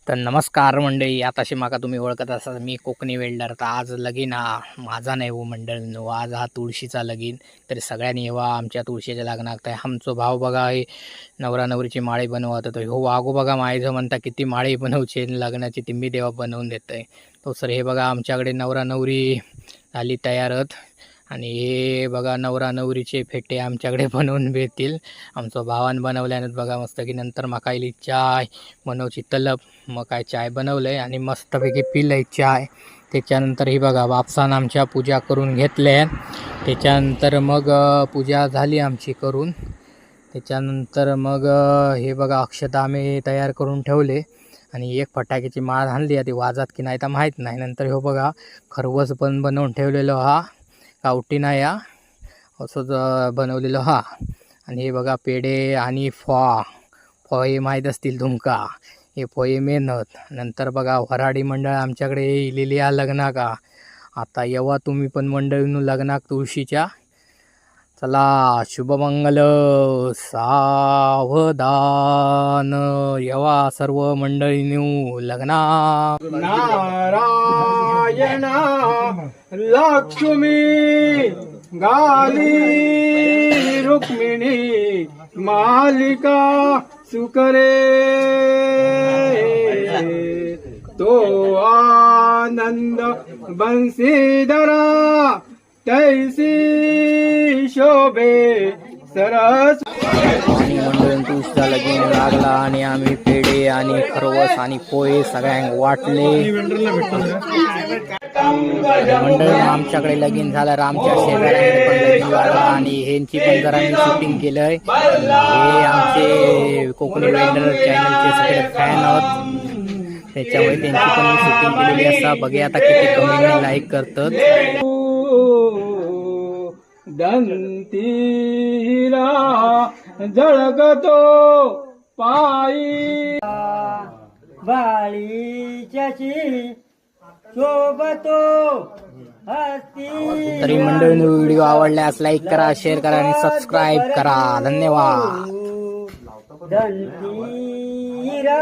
तर नमस्कार मंडळी. आताशी माका तुम्ही ओळखत असाल, मी कोकणी वेल्डर. तर आज लगीन हा माझा नाही हो मंडळींनो, आज हा तुळशीचा लगीन. तर सगळ्यांनी येवा आमच्या तुळशीच्या लग्नाक. तर आमचो भाव बघा हे नवरा नवरीची माळी बनवत होतो. हो वागो बघा मायचं म्हणता किती माळी बनवचे लग्नाची ती मी देवा बनवून देतोय. तो सर हे बघा आमच्याकडे नवरा नवरी झाली तयारत. आणि हे बघा नवरा नवरीचे फेटे आमच्याकडे बनवून भेटतील. आमचं भावान बनवल्यानं बघा मस्त की नंतर मकाईली चाय बनवची तलब. मग काय चाय बनवलंय आणि मस्तपैकी पिलंय चाय. त्याच्यानंतर ही बघा बापसान आमच्या पूजा करून घेतले. त्याच्यानंतर मग पूजा झाली आमची करून. त्याच्यानंतर मग हे बघा अक्षता आम्ही तयार करून ठेवले आणि एक फटाक्याची माळ आणली. ती वाजत की नाही तर माहीत नाही. नंतर हो बघा खरवस पण बनवून ठेवलेलो हा गावठी नाही या असंच बनवलेलं हा. आणि हे बघा पेढे आणि फॉय माहीत असतील तुमका. हे फॉय मेहनत. नंतर बघा वऱ्हाडी मंडळ आमच्याकडे इलेली या लग्नाका. आता येवा तुम्ही पण मंडळीनं लग्नाक तुळशीच्या. चला शुभमंगल सावधान. येवा सर्व मंडळींनो लग्ना. नारायण लक्ष्मी गाली रुक्मिणी मालिका सुकरे तो आनंद बंसीधरा तैसी शोभे सरस. आणि मंडळीन तुळशीचा लगीन लागला आणि आम्ही पेढे आणि खरवस आणि पोहे सगळ्यांना वाटले. मंडळी आमच्याकडे लगीन झालं. आमच्या शेजाऱ्यांकडे पण लगीन झालं आणि ह्यांची पण जरा मी शूटिंग केलंय. हे आमचे कोकणी वेल्डर चॅनलचे सगळे फॅन आहोत. त्याच्यामुळे त्यांची पण मी शूटिंग केलेली असा. बघे आता किती कमेंट लाईक करतात. दंतीरा जळगतो पायी बाळीच्याची शोभतो हस्ती. तरी मंडळींनो व्हिडिओ आवडल्यास लाईक करा, शेअर करा आणि सबस्क्राईब करा. धन्यवाद. दंतीरा